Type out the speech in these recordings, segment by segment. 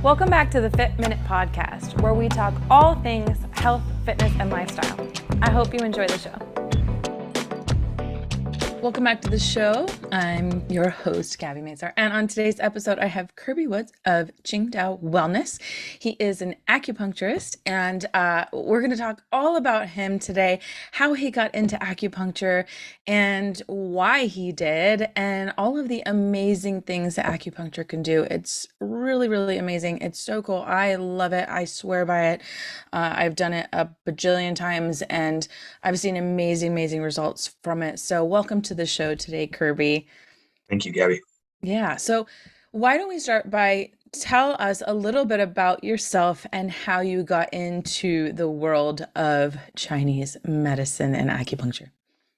Welcome back to the Fit Minute Podcast, where we talk all things health, fitness, and lifestyle. I hope you enjoy the show. Welcome back to the show. I'm your host, Gabby Mazar, and on today's episode, I have Kirby Woods of Qingdao Wellness. He is an acupuncturist, and we're going to talk all about him today, how he got into acupuncture, and why he did, and all of the amazing things that acupuncture can do. It's really, really amazing. It's so cool. I love it. I swear by it. I've done it a bajillion times, and I've seen amazing, amazing results from it. So welcome to the show today, Kirby. Thank you, Gabby. Yeah. So why don't we start by tell us a little bit about yourself and how you got into the world of Chinese medicine and acupuncture?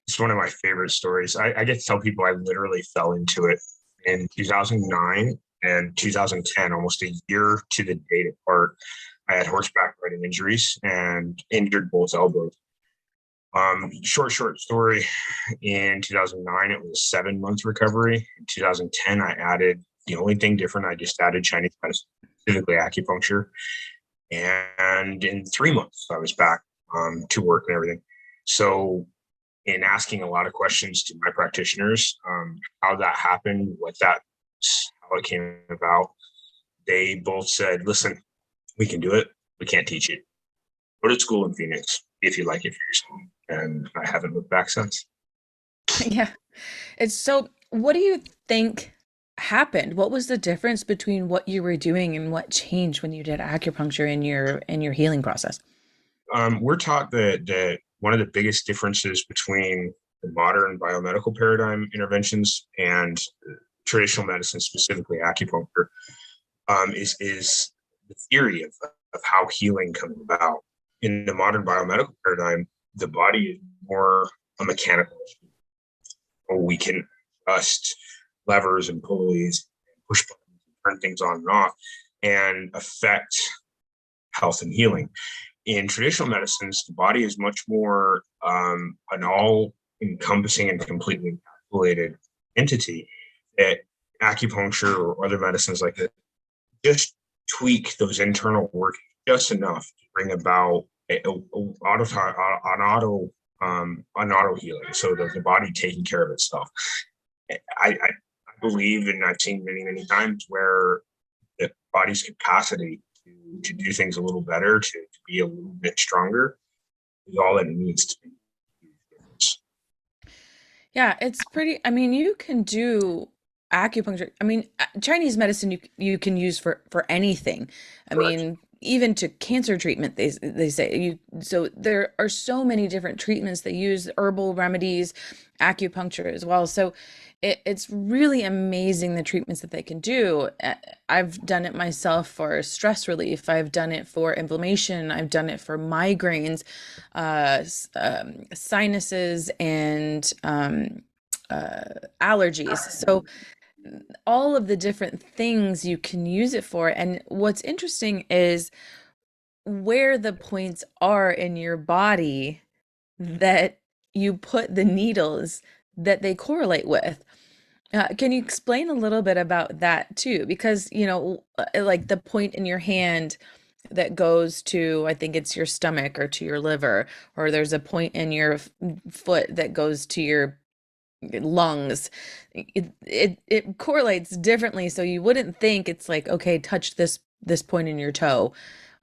It's one of my favorite stories. I get to tell people I literally fell into it in 2009 and 2010, almost a year to the date apart. I had horseback riding injuries and injured both elbows. Short story. In 2009, it was a 7-month recovery. In 2010, I added the only thing different. I just added Chinese medicine, specifically acupuncture. And in 3 months, I was back to work and everything. So in asking a lot of questions to my practitioners, how that happened, how it came about, they both said, listen, we can do it. We can't teach it. Go to school in Phoenix if you like it for yourself. And I haven't looked back since. Yeah. What do you think happened? What was the difference between what you were doing and what changed when you did acupuncture in your healing process? We're taught that one of the biggest differences between the modern biomedical paradigm interventions and traditional medicine, specifically acupuncture, is the theory of how healing comes about. In the modern biomedical paradigm, the body is more a mechanical machine. We can adjust levers and pulleys, and push buttons, and turn things on and off, and affect health and healing. In traditional medicines, the body is much more an all-encompassing and completely encapsulated entity that acupuncture or other medicines like that just tweak those internal workings just enough to bring about an auto healing, so that the body taking care of itself. I believe, and I've seen many times, where the body's capacity to do things a little better, to be a little bit stronger, is all that it needs to be. Yeah, it's pretty, I mean, you can do acupuncture. I mean, Chinese medicine you can use for anything. I Correct. mean, even to cancer treatment, they say so there are so many different treatments. They use herbal remedies, acupuncture as well. So it's really amazing the treatments that they can do. I've done it myself for stress relief. I've done it for inflammation. I've done it for migraines, sinuses, and allergies. So all of the different things you can use it for. And what's interesting is where the points are in your body that you put the needles that they correlate with. Can you explain a little bit about that too? Because, like the point in your hand that goes to, I think it's your stomach or to your liver, or there's a point in your foot that goes to your lungs. It correlates differently, so you wouldn't think it's like, okay, touch this point in your toe,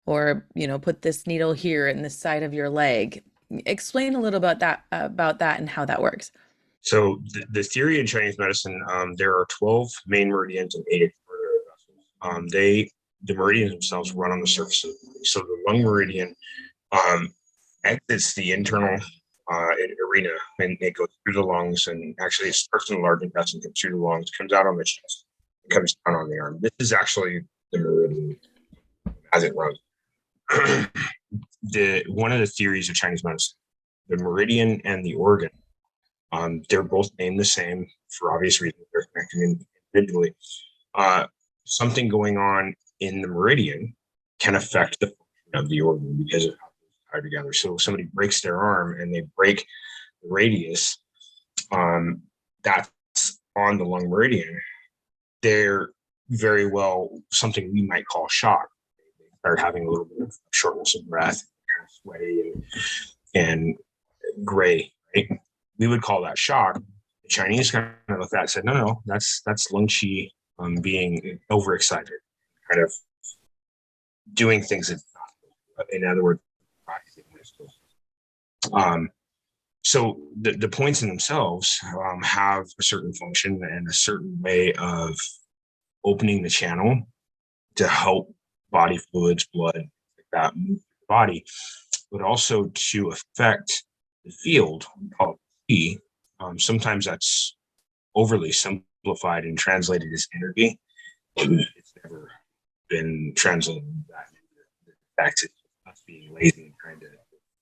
or put this needle here in the side of your leg. Explain a little about that and how that works. So the theory in Chinese medicine, there are 12 main meridians and 8 extraordinary vessels. The meridians themselves run on the surface of the body. So the lung meridian exits the internal arena, and it goes through the lungs, and actually it starts in the large intestine, comes through the lungs, comes out on the chest, comes down on the arm. This is actually the meridian as it runs. One of the theories of Chinese medicine, the meridian and the organ, they're both named the same for obvious reasons. They're connected individually. Something going on in the meridian can affect the function of the organ because of how they're tied together. So if somebody breaks their arm and they break the radius, that's on the lung meridian. Their very well something we might call shock. They start having a little bit of shortness of breath, kind of sweaty and gray. Right? We would call that shock. The Chinese kind of looked at it and said, no, that's lung qi being overexcited, kind of doing things that, in other words, practicing this. So the points in themselves have a certain function and a certain way of opening the channel to help body fluids, blood, like that, move the body, but also to affect the field, we call it qi. Sometimes that's overly simplified and translated as energy. It's never been translated that. In fact, it's us being lazy and trying to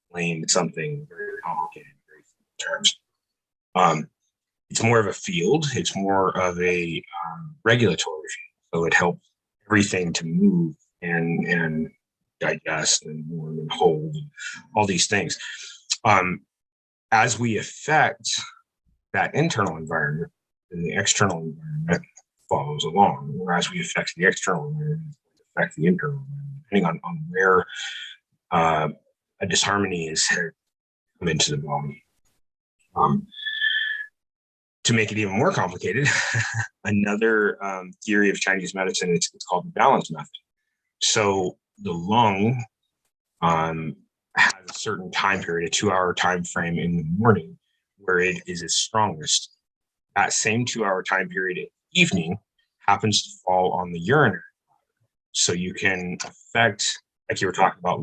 explain something very complicated in very simple terms. It's more of a field. It's more of a regulatory field. So it helps everything to move and digest and warm and hold and all these things. As we affect that internal environment, then the external environment follows along. Whereas we affect the external environment, affect the internal environment, depending on where a disharmony is come into the body. To make it even more complicated, another theory of Chinese medicine, it's called the balance method. So the lung has a certain time period, a 2-hour time frame in the morning where it is its strongest. That same 2-hour time period in the evening happens to fall on the urinary. So you can affect, like you were talking about, a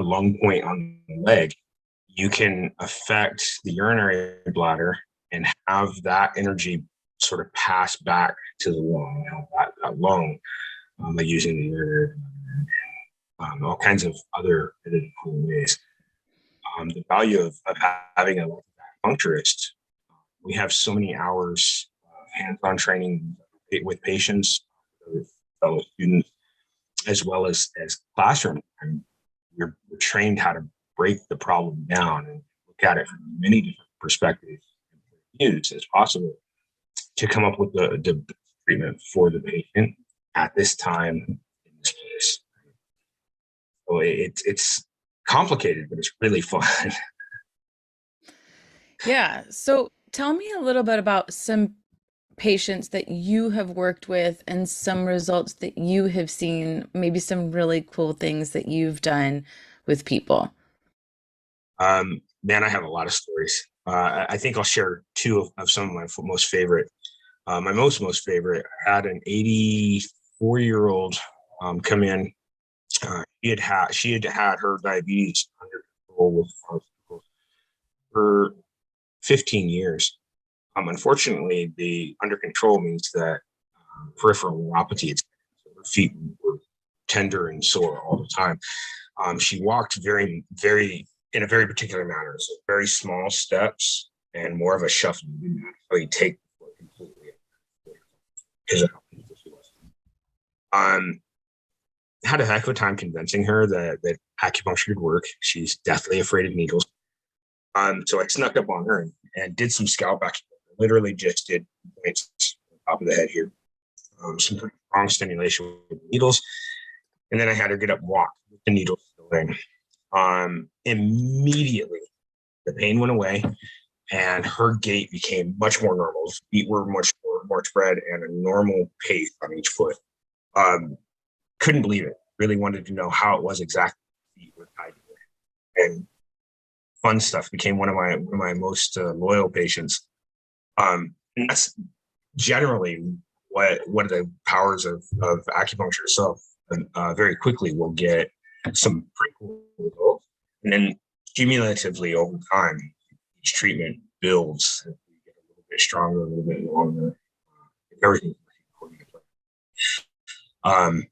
lung point on the leg. You can affect the urinary bladder and have that energy sort of pass back to the lung, that lung, by using the urinary bladder, all kinds of other cool ways. The value of having a acupuncturist, we have so many hours of hands-on training with patients, with fellow students, as well as classroom. And we're trained how to break the problem down and look at it from many different perspectives and views as possible to come up with the treatment for the patient at this time in this place. So it's complicated, but it's really fun. Yeah. So tell me a little bit about some patients that you have worked with and some results that you have seen, maybe some really cool things that you've done with people. Man, I have a lot of stories. I think I'll share two of some of my most favorite. My most favorite, I had an 84-year-old come in. She had her diabetes under control with pharmaceuticals for 15 years. Unfortunately, the under control means that peripheral neuropathy, her feet were tender and sore all the time. She walked very, very in a very particular manner, so very small steps and more of a shuffle. You didn't actually take the foot completely because of how painful she was. Had a heck of a time convincing her that acupuncture could work. She's deathly afraid of needles. So I snuck up on her and did some scalp acupuncture. Literally just did points on top of the head here. Some pretty strong stimulation with needles. And then I had her get up and walk with the needles still in. Immediately, the pain went away and her gait became much more normal. Her feet were much more spread and a normal pace on each foot. Couldn't believe it. Really wanted to know how it was exactly feet were tied together. And fun stuff. Became one of my most loyal patients. And that's generally what are the powers of acupuncture. So very quickly we'll get some pretty cool results, and then cumulatively over time, each treatment builds. We get a little bit stronger, a little bit longer. Everything according to plan.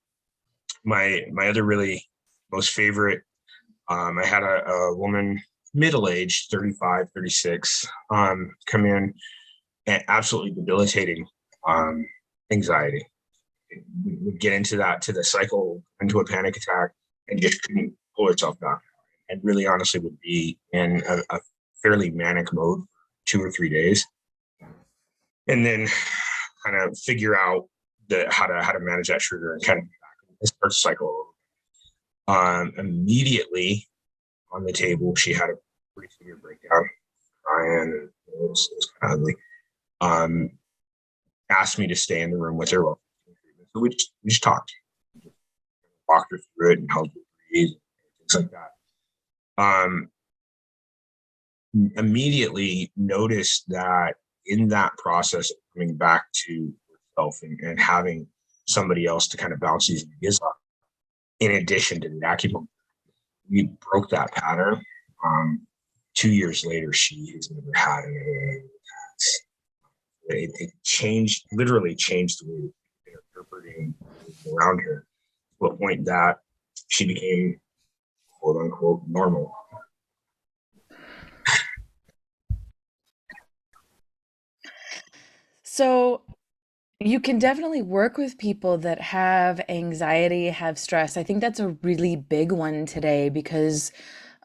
My other really most favorite, I had a woman, middle-aged, 35, 36, come in and absolutely debilitating anxiety. We would get into the cycle, into a panic attack, and just couldn't pull herself back. And really honestly would be in a fairly manic mode 2 or 3 days. And then kind of figure out the how to manage that trigger and kind of start to cycle. Immediately on the table, she had a pretty severe breakdown, crying, and it was kind of ugly. Um, Asked me to stay in the room with her. So we just talked, walked her through it, and helped her breathe, things like that. Immediately noticed that in that process of coming back to herself and having somebody else to kind of bounce these ideas off, in addition to the acupuncture, we broke that pattern. 2 years later, she has never had another. It changed, literally changed the way they're interpreting around her to a point that she became quote unquote normal. So you can definitely work with people that have anxiety, have stress. I think that's a really big one today because,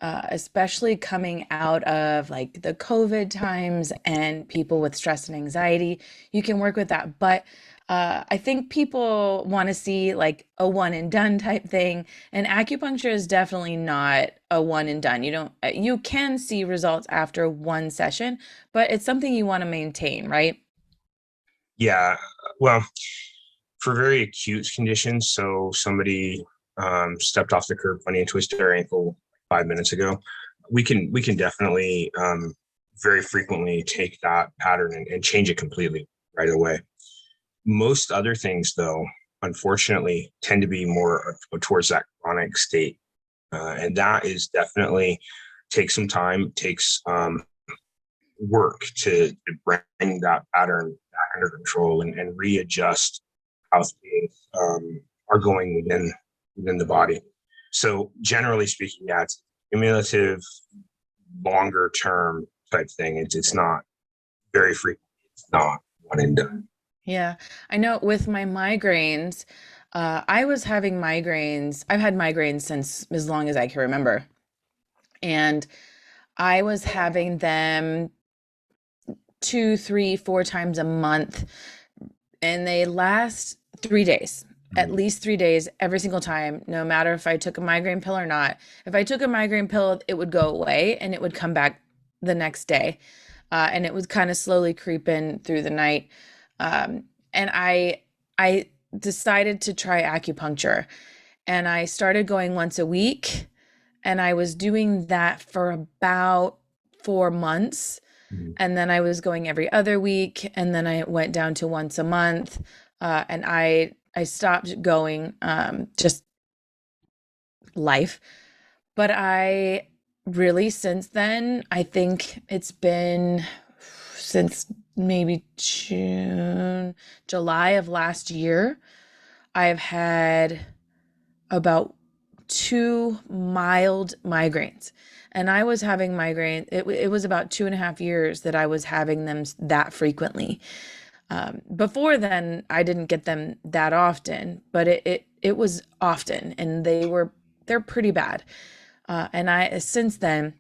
especially coming out of like the COVID times and people with stress and anxiety, you can work with that. But I think people want to see like a one and done type thing, and acupuncture is definitely not a one and done. You don't, you can see results after one session, but it's something you want to maintain, right? Yeah, well, for very acute conditions, so somebody stepped off the curb funny and twisted their ankle 5 minutes ago, we can definitely very frequently take that pattern and change it completely right away. Most other things, though, unfortunately, tend to be more towards that chronic state, and that is definitely takes some time, takes work to bring that pattern back under control and readjust how things are going within the body. So generally speaking, yeah, it's cumulative, longer term type thing. It's not very frequent. It's not one and done. Yeah, I know with my migraines, I was having migraines. I've had migraines since as long as I can remember. And I was having them two, three, four times a month, and they last 3 days, at Mhm. least 3 days, every single time, no matter if I took a migraine pill or not. If I took a migraine pill, it would go away and it would come back the next day. And it was kind of slowly creeping through the night. Um, and I decided to try acupuncture, and I started going once a week, and I was doing that for about 4 months, Mhm. and then I was going every other week, and then I went down to once a month, and I stopped going, just life. But I really since then, I think it's been since maybe June, July of last year, I've had about two mild migraines. And I was having migraine. It was about 2.5 years that I was having them that frequently. Before then, I didn't get them that often, but it was often, and they're pretty bad. And I since then,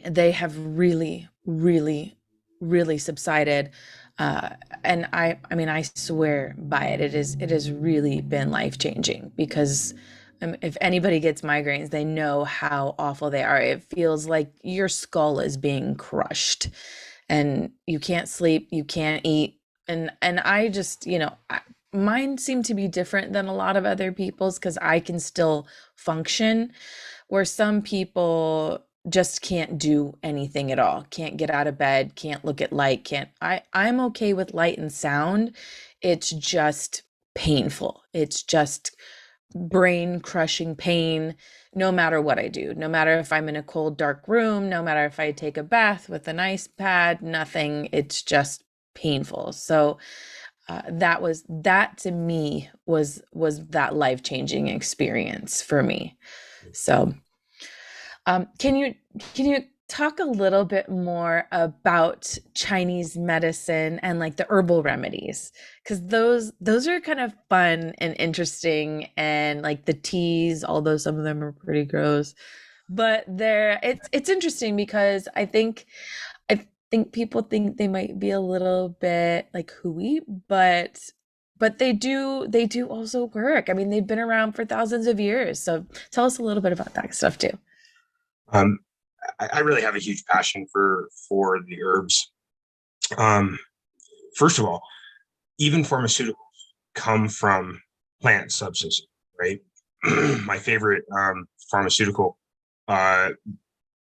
they have really, really, really subsided. And I mean, I swear by it. It has really been life changing because if anybody gets migraines, they know how awful they are. It feels like your skull is being crushed, and you can't sleep, you can't eat, and I just, mine seem to be different than a lot of other people's because I can still function, where some people just can't do anything at all, can't get out of bed, can't look at light, can't. I'm okay with light and sound. It's just painful. It's just brain crushing pain no matter what I do. No matter if I'm in a cold dark room, no matter if I take a bath with an ice pad, nothing. It's just painful. So that to me was that life-changing experience for me. So can you talk a little bit more about Chinese medicine and like the herbal remedies? Because those are kind of fun and interesting, and like the teas, although some of them are pretty gross, but it's interesting because I think people think they might be a little bit like hooey, but but they do also work. I mean, they've been around for thousands of years. So tell us a little bit about that stuff too. Um, I really have a huge passion for the herbs. Um, First of all, even pharmaceuticals come from plant substances, right? My favorite pharmaceutical, uh,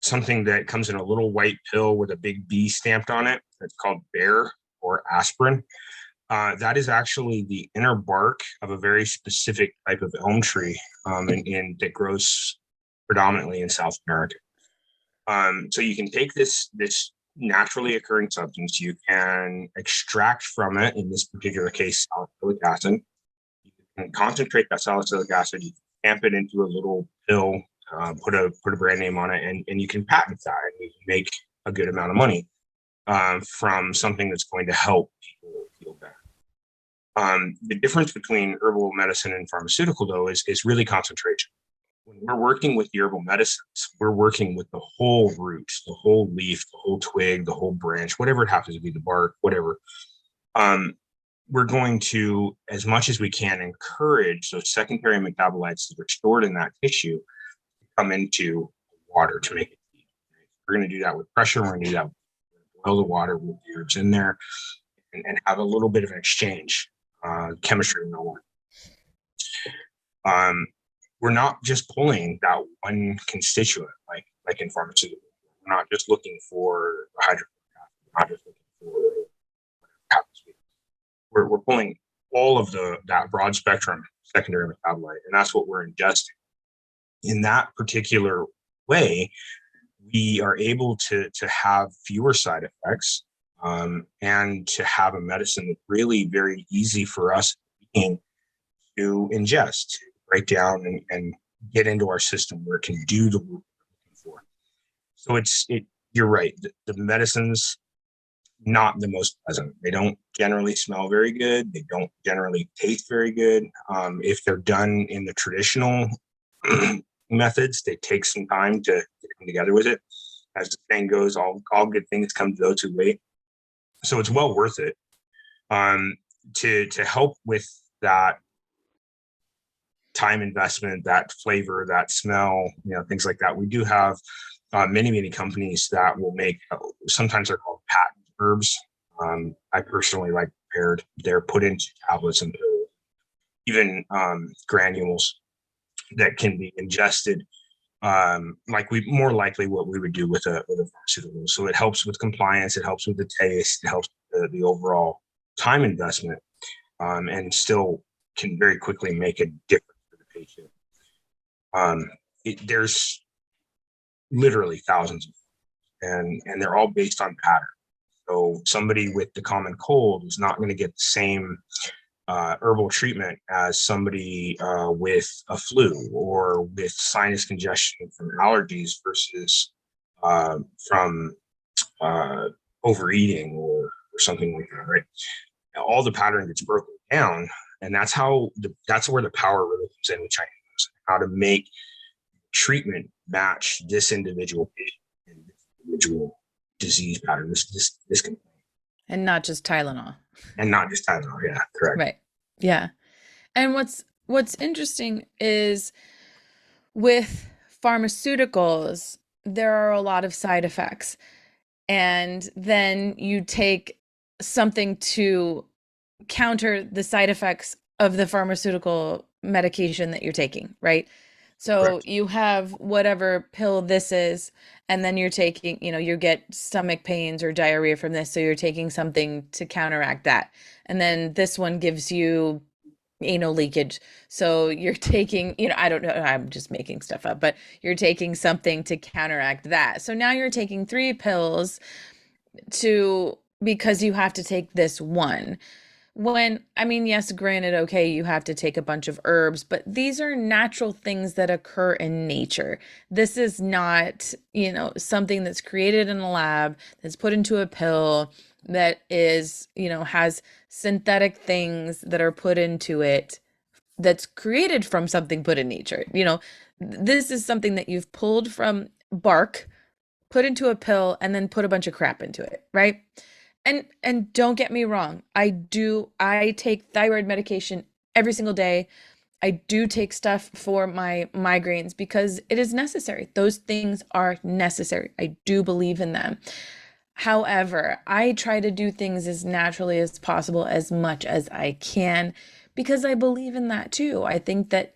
something that comes in a little white pill with a big B stamped on it. It's called Bear or aspirin. That is actually the inner bark of a very specific type of elm tree, that grows predominantly in South America. So you can take this naturally occurring substance, you can extract from it, in this particular case, salicylic acid. You can concentrate that salicylic acid, you stamp it into a little pill, put a brand name on it, and you can patent that, and you can make a good amount of money from something that's going to help people feel better. The difference between herbal medicine and pharmaceutical, though, is really concentration. When we're working with the herbal medicines, we're working with the whole root, the whole leaf, the whole twig, the whole branch, whatever it happens to be, the bark, whatever. Um, we're going to, as much as we can, encourage those secondary metabolites that are stored in that tissue to come into water to make it deep. We're going to do that with pressure. We're going to do that with boil the water with the herbs in there, and have a little bit of an exchange, chemistry 101. We're not just pulling that one constituent like in pharmaceuticals. We're not just looking for hydrochloric acid. We're not just looking for we're pulling all of that broad spectrum secondary metabolite, and that's what we're ingesting. In that particular way, we are able to have fewer side effects, and to have a medicine that's really very easy for us to ingest, to break down, and get into our system where it can do the work we're looking for. So you're right. The medicines, not the most pleasant. They don't generally smell very good. They don't generally taste very good. If they're done in the traditional methods, they take some time to come together with it. As the saying goes, all good things come to those who wait. So it's well worth it, to help with that time investment, that flavor, that smell, things like that. We do have many companies that will make, sometimes they're called patent herbs. I personally like prepared. They're put into tablets and pills, even granules that can be ingested, like more likely what we would do with a pharmaceutical. So it helps with compliance, it helps with the taste, it helps with the overall time investment, and still can very quickly make a difference for the patient. There's literally thousands of them, and they're all based on pattern. So somebody with the common cold is not going to get the same herbal treatment as somebody with a flu or with sinus congestion from allergies versus from overeating or something like that, right? All the pattern gets broken down, and that's where the power really comes in with Chinese medicine, how to make treatment match this individual patient and this individual disease pattern, this complaint. And not just Tylenol. And not just Tylenol. Yeah, correct. Right. Yeah. And what's interesting is with pharmaceuticals, there are a lot of side effects. And then you take something to counter the side effects of the pharmaceutical medication that you're taking, right? So Correct. you have whatever pill this is, and then you're taking, you get stomach pains or diarrhea from this, so you're taking something to counteract that. And then this one gives you anal leakage. So you're taking, I don't know, I'm just making stuff up, but you're taking something to counteract that. So now you're taking three pills because you have to take this one. When, I mean, yes, granted, okay, you have to take a bunch of herbs, but these are natural things that occur in nature. This is not, something that's created in a lab, that's put into a pill, that is, has synthetic things that are put into it, that's created from something put in nature. This is something that you've pulled from bark, put into a pill, and then put a bunch of crap into it, right? And don't get me wrong, I take thyroid medication every single day. I do take stuff for my migraines because it is necessary. Those things are necessary. I do believe in them. However, I try to do things as naturally as possible, as much as I can, because I believe in that too. I think that,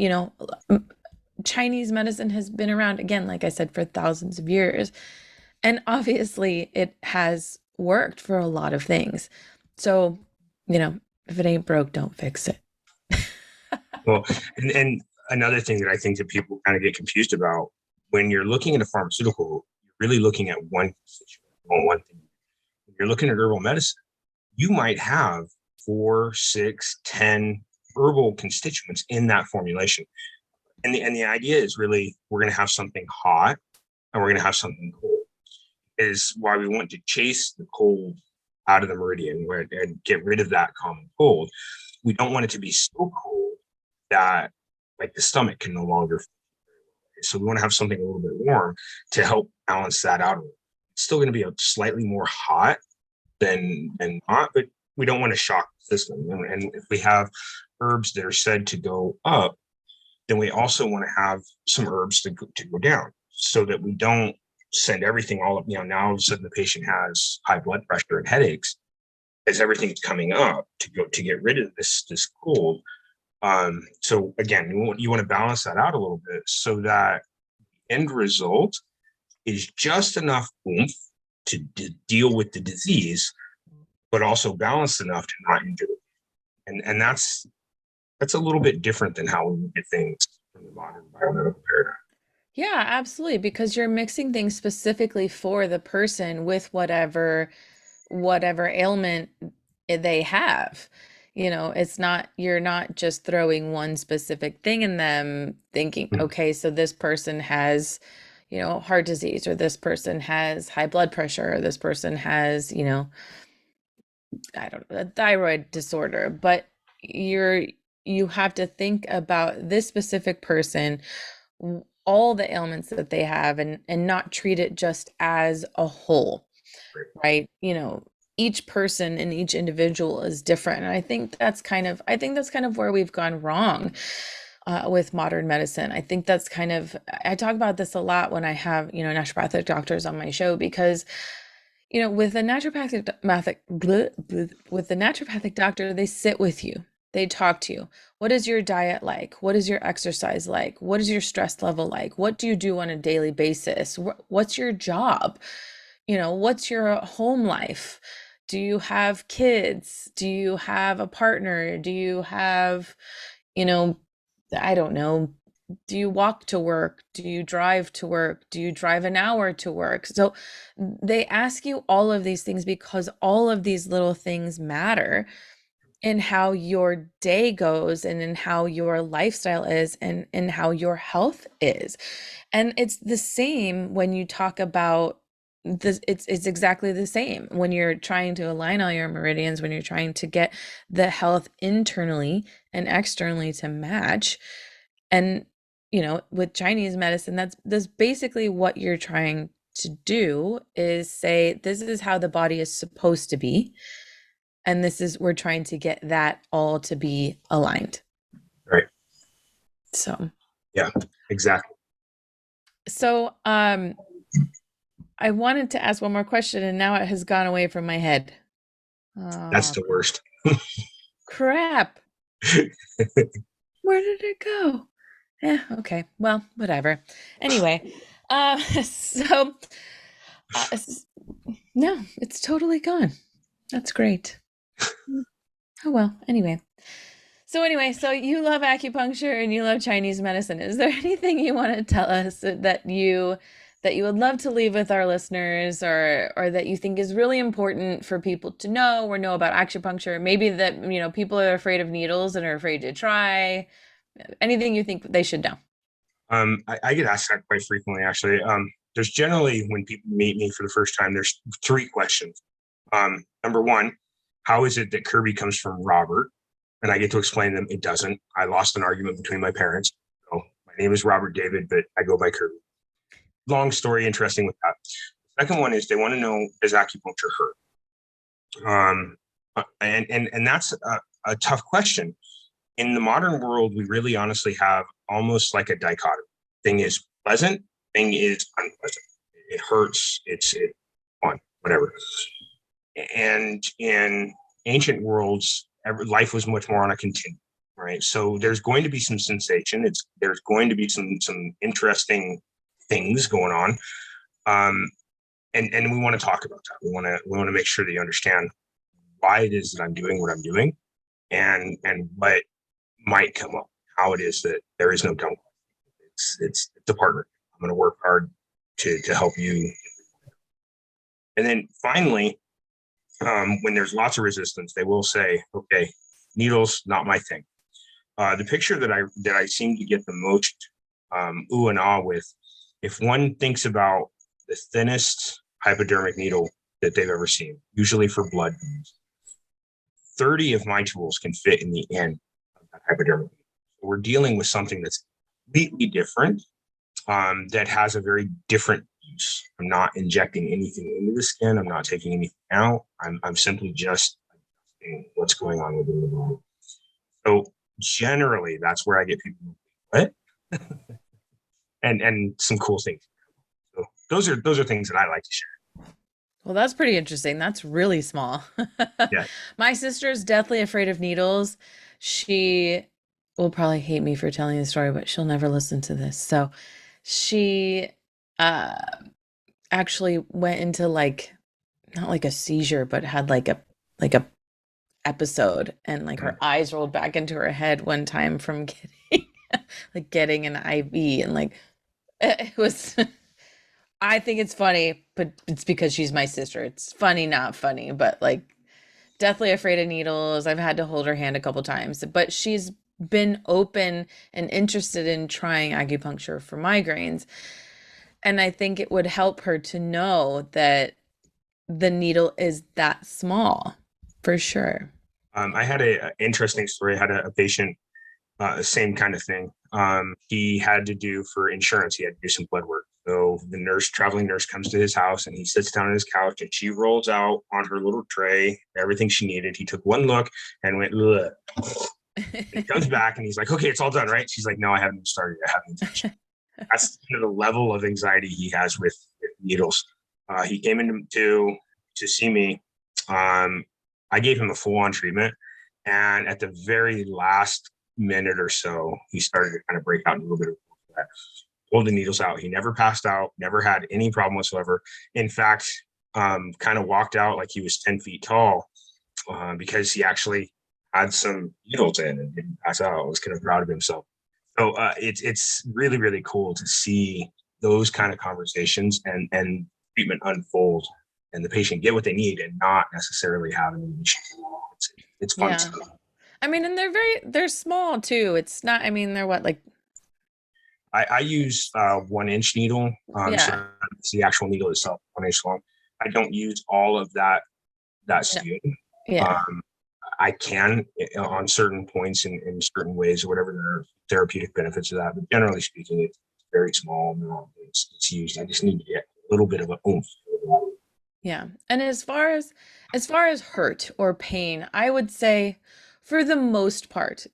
Chinese medicine has been around, again, like I said, for thousands of years. And obviously, it has worked for a lot of things. So, if it ain't broke, don't fix it. Well, and another thing that I think that people kind of get confused about when you're looking at a pharmaceutical, you're really looking at one constituent, one thing. When you're looking at herbal medicine, you might have 4, 6, 10 herbal constituents in that formulation. And the idea is really we're going to have something hot and we're going to have something cold. Is why we want to chase the cold out of the meridian and get rid of that common cold. We don't want it to be so cold that like the stomach can no longer. So we want to have something a little bit warm to help balance that out. It's still going to be a slightly more hot than not, but we don't want to shock the system. And if we have herbs that are said to go up, then we also want to have some herbs to go down so that we don't send everything all up. Now all of a sudden the patient has high blood pressure and headaches as everything's coming up to get rid of this cold. So again, you want to balance that out a little bit so that the end result is just enough oomph to deal with the disease, but also balanced enough to not injure it. And that's a little bit different than how we look at things from the modern biomedical paradigm. Yeah, absolutely, because you're mixing things specifically for the person with whatever ailment they have. It's not, you're not just throwing one specific thing in them thinking, Mhm. okay, so this person has, heart disease, or this person has high blood pressure, or this person has, I don't know, a thyroid disorder, but you have to think about this specific person, all the ailments that they have, and not treat it just as a whole, right? Each person and each individual is different. And I think that's kind of where we've gone wrong with modern medicine. I talk about this a lot when I have, naturopathic doctors on my show, because with the naturopathic doctor, they sit with you. They talk to you. What is your diet like? What is your exercise like? What is your stress level like? What do you do on a daily basis? What's your job? What's your home life? Do you have kids? Do you have a partner? Do you have, you know, I don't know, do you walk to work? Do you drive to work? Do you drive an hour to work? So they ask you all of these things because all of these little things matter in how your day goes and in how your lifestyle is and in how your health is. And it's the same when you talk about this. It's exactly the same when you're trying to align all your meridians, when you're trying to get the health internally and externally to match. And with Chinese medicine, that's basically what you're trying to do, is say this is how the body is supposed to be, and we're trying to get that all to be aligned. Right. So Yeah, exactly. so I wanted to ask one more question, and now it has gone away from my head. That's Oh, the worst. crap. Where did it go? Okay. Well, whatever. Anyway, so uh, no, it's totally gone. That's great. Oh well, anyway. So you love acupuncture and you love Chinese medicine. Is there anything you want to tell us that you would love to leave with our listeners, or that you think is really important for people to know or know about acupuncture? Maybe that, people are afraid of needles and are afraid to try. Anything you think they should know? I get asked that quite frequently, actually. There's generally, when people meet me for the first time, there's 3 questions. Number one, how is it that Kirby comes from Robert? And I get to explain to them it doesn't. I lost an argument between my parents. So my name is Robert David, but I go by Kirby. Long story, interesting with that. Second one is they want to know, does acupuncture hurt? Um, and that's a tough question. In the modern world, we really honestly have almost like a dichotomy. Thing is pleasant, thing is unpleasant. It hurts, it's fun, whatever. And in ancient worlds, life was much more on a continuum, right? So there's going to be some sensation. There's going to be some interesting things going on, um, and we want to talk about that. We want to make sure that you understand why it is that I'm doing what I'm doing, and what might come up. How it is that there is no dumb. It's a partner. I'm going to work hard to help you. And then finally, when there's lots of resistance, they will say, "Okay, needles, not my thing." The picture that I seem to get the most ooh and ah with, if one thinks about the thinnest hypodermic needle that they've ever seen, usually for blood, 30 of my tools can fit in the end of that hypodermic needle. So we're dealing with something that's completely different, that has a very different use. I'm not injecting anything into the skin. I'm not taking anything out. I'm simply just adjusting what's going on within the body. So generally, that's where I get people, what? And some cool things. So those are things that I like to share. Well, that's pretty interesting. That's really small. Yeah. My sister's deathly afraid of needles. She will probably hate me for telling the story, but she'll never listen to this. So she uh actually went into like not like a seizure, but had like a episode and like her eyes rolled back into her head one time from getting like getting an IV and like it was I think it's funny, but it's because she's my sister. It's funny, not funny, but like deathly afraid of needles. I've had to hold her hand a couple times, but she's been open and interested in trying acupuncture for migraines. And I think it would help her to know that the needle is that small for sure. I had a interesting story. I had a patient, same kind of thing. He had to do for insurance. He had to do some blood work. So the traveling nurse, comes to his house and he sits down on his couch and she rolls out on her little tray everything she needed. He took one look and went, ugh. He comes back and he's like, "Okay, it's all done, right?" She's like, "No, I haven't even started. I haven't even touched it." That's the level of anxiety he has with needles. He came in to see me. Um, I gave him a full on treatment, and at the very last minute or so, he started to kind of break out in a little bit of that. Pulled the needles out. He never passed out. Never had any problem whatsoever. In fact, kind of walked out like he was 10 feet tall, because he actually had some needles in and didn't pass out. I was kind of proud of himself. So it's really really cool to see those kind of conversations and treatment unfold, and the patient get what they need and not necessarily have an issue. It's fun Yeah. stuff. I mean, and they're small too. It's not, I mean, they're what, like, I use 1 inch needle. yeah, So it's the actual needle itself, 1 inch long. I don't use all of that no, skin. yeah, Um, I can, on certain points in certain ways or whatever. There are therapeutic benefits of that, but generally speaking, it's very small. It's used. I just need to get a little bit of a oomph. yeah. And as far as hurt or pain, I would say for the most part,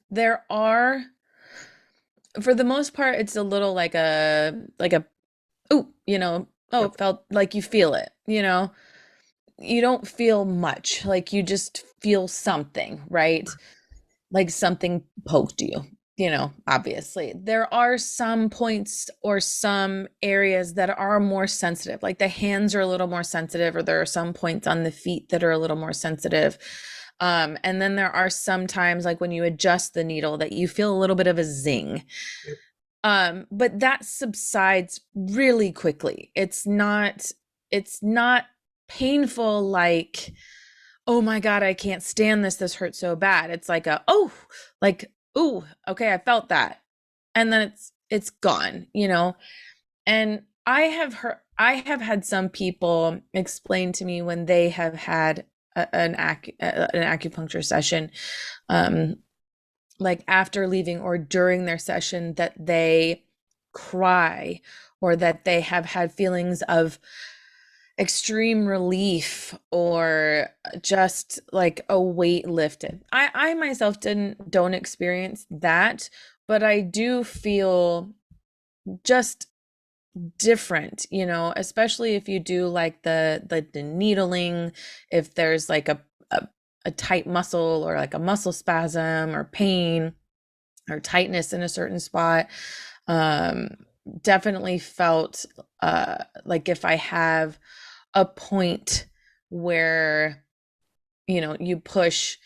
for the most part, it's a little like a oh, oh, Yep. it felt like you feel it, you don't feel much, like you just feel something, right? Like something poked you, obviously. There are some points or some areas that are more sensitive, like the hands are a little more sensitive, or there are some points on the feet that are a little more sensitive. And then there are some times, like when you adjust the needle, that you feel a little bit of a zing. Yep. But that subsides really quickly. It's not painful like, oh my God, I can't stand this. This hurts so bad. It's like like, oh, okay, I felt that. And then it's gone. And I have had some people explain to me when they have had an acupuncture session, um, like after leaving or during their session, that they cry or that they have had feelings of extreme relief or just like a weight lifted. I myself don't experience that, but I do feel just different, especially if you do like the needling, if there's like a tight muscle or like a muscle spasm or pain or tightness in a certain spot. Um, Definitely felt like if I have a point where, you push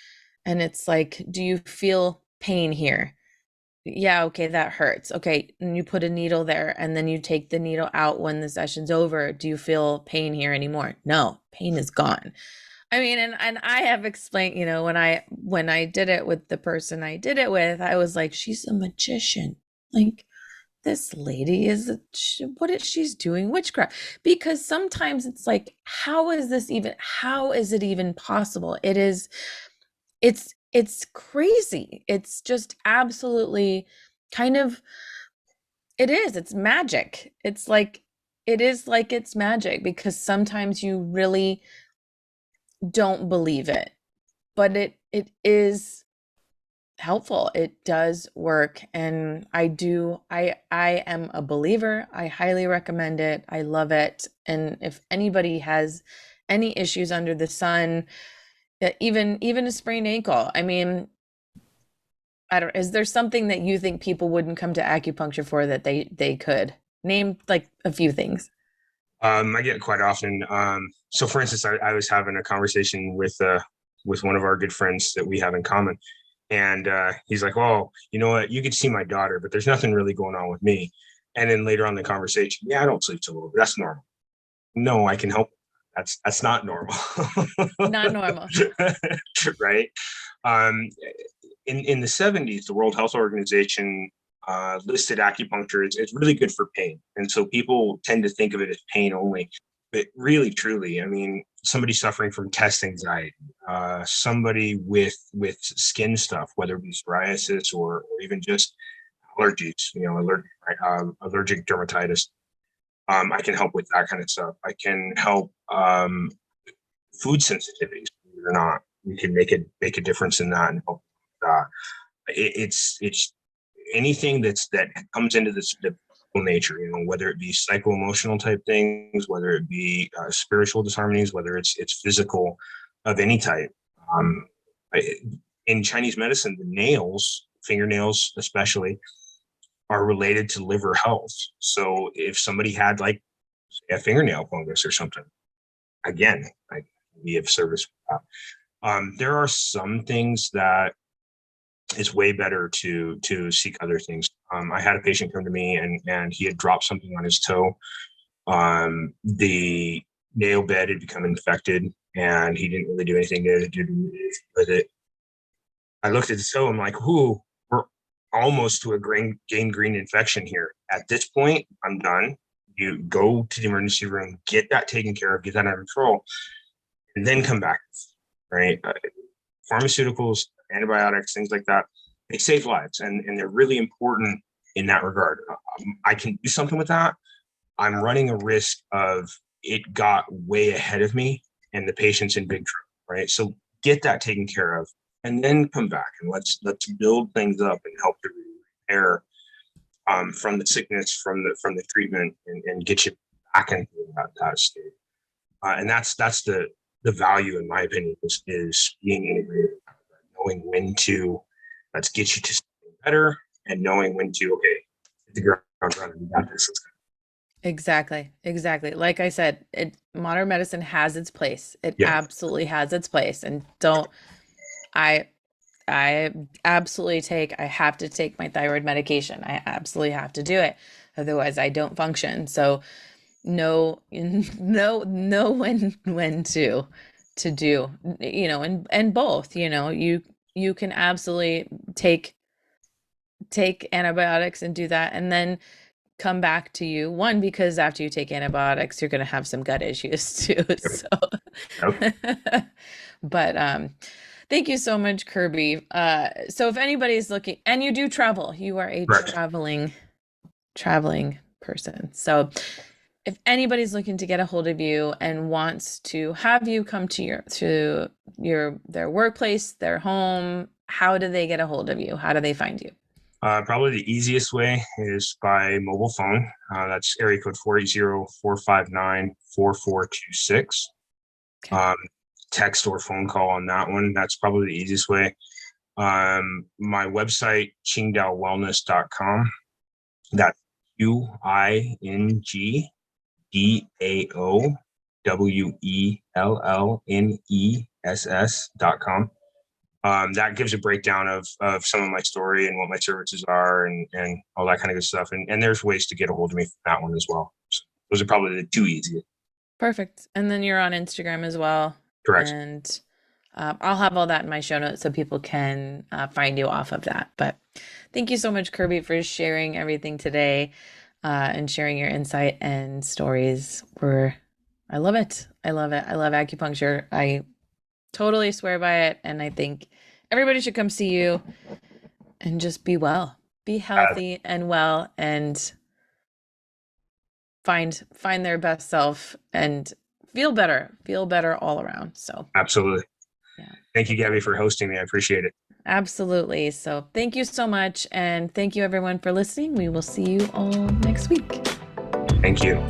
and it's like, do you feel pain here? Yeah, okay, that hurts. Okay, and you put a needle there and then you take the needle out when the session's over. Do you feel pain here anymore? No, pain is gone. I mean, and I have explained, when I did it with the person I did it with, I was like, she's a magician. Like, this lady what is she's doing witchcraft? Because sometimes it's like, how is it even possible? It's crazy. It's just absolutely kind of, it's magic. It's magic because sometimes you really don't believe it, but it is helpful. It does work, and I am a believer. I highly recommend it. I love it. And if anybody has any issues under the sun, even a sprained ankle, I mean, I don't, is there something that you think people wouldn't come to acupuncture for that they could? Name like a few things. I get it quite often. So for instance, I was having a conversation with one of our good friends that we have in common. And he's like, "Well, you know what? You could see my daughter, but there's nothing really going on with me." And then later on in the conversation, yeah, I don't sleep too well, but that's normal. No, I can help. That's not normal. Not normal. Right? Um, in the 70s, the World Health Organization listed acupuncture as it's really good for pain. And so people tend to think of it as pain only. But really, truly, I mean, somebody suffering from test anxiety, somebody with skin stuff, whether it be psoriasis or even just allergies, allergic dermatitis. I can help with that kind of stuff. I can help food sensitivities, believe it or not. We can make a difference in that and help that. It's anything that comes into this the nature, whether it be psycho emotional type things, whether it be spiritual disharmonies, whether it's physical of any type. Um, in Chinese medicine, the nails, fingernails especially, are related to liver health. So if somebody had like a fingernail fungus or something, again, I can be of service for that. There are some things that it's way better to seek other things. I had a patient come to me and he had dropped something on his toe. The nail bed had become infected and he didn't really do anything to do with it. I looked at the toe. I'm like, "Ooh, we're almost to a gangrene infection here. At this point, I'm done. You go to the emergency room, get that taken care of, get that under control, and then come back." Right? Pharmaceuticals, antibiotics, things like that, they save lives and they're really important in that regard. I can do something with that. I'm running a risk of it got way ahead of me and the patient's in big trouble, right? So get that taken care of and then come back and let's build things up and help to repair from the sickness, from the treatment, and get you back into that state. And that's the value, in my opinion, is being integrated, knowing when to let's get you to something better, and knowing when to hit the ground running. We got this. Exactly. Exactly. Like I said, modern medicine has its place. It Yeah, absolutely has its place. And don't I I absolutely I have to take my thyroid medication. I absolutely have to do it. Otherwise I don't function. So know know when to do, and both, you can absolutely take antibiotics and do that, and then come back to you. One, because after you take antibiotics, you're going to have some gut issues too. So, yep. but thank you so much, Kirby. So if anybody's looking, and you do travel, you are a Correct. traveling person. So if anybody's looking to get a hold of you and wants to have you come to their workplace, their home, how do they get a hold of you? How do they find you? Probably the easiest way is by mobile phone. That's area code 480-459-4426. Okay. Text or phone call on that one. That's probably the easiest way. My website, qingdaowellness.com. That's QINGDAOWELLNESS.com. That gives a breakdown of some of my story and what my services are and all that kind of good stuff. And there's ways to get a hold of me from that one as well. So those are probably the two easiest. Perfect. And then you're on Instagram as well. Correct. And I'll have all that in my show notes so people can find you off of that. But thank you so much, Kirby, for sharing everything today and sharing your insight and stories. I love it. I love it. I love acupuncture. I totally swear by it. And I think everybody should come see you and just be well, be healthy and well, and find their best self and feel better all around. So Absolutely. yeah, Thank you, Gabby, for hosting me. I appreciate it. absolutely. So thank you so much, and thank you everyone for listening. We will see you all next week. Thank you.